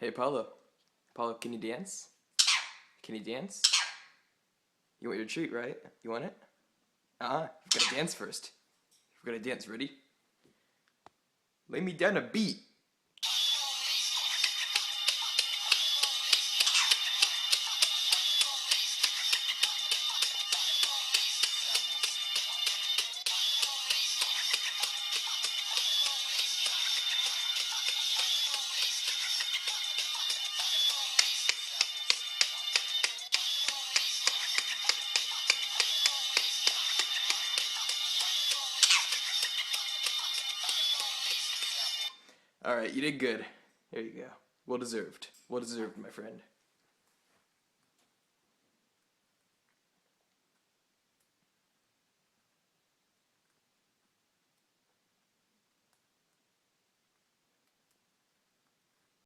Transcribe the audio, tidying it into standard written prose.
Hey, Paulo. Paulo, can you dance? Can you dance? You want your treat, right? You want it? You've got to dance first. You've got to dance. Ready? Lay me down a beat. Alright, you did good. There you go. Well deserved. Well deserved, my friend.